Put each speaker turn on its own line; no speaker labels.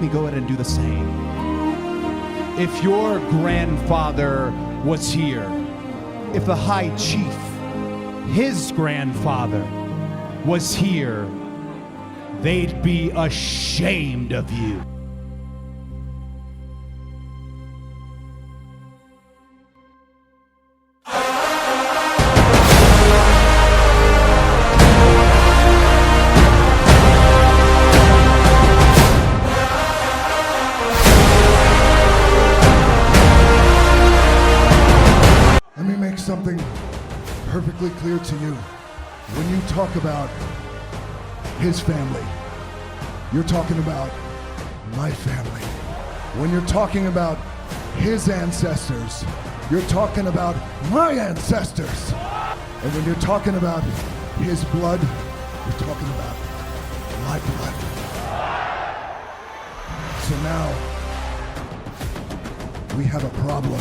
me go ahead and do the same. If your grandfather was here, if the high chief, his grandfather, was here, they'd be ashamed of you.
Let me make something perfectly clear to you. When you talk about his family, you're talking about my family. When you're talking about his ancestors, you're talking about my ancestors. And when you're talking about his blood, you're talking about my blood. So now, we have a problem.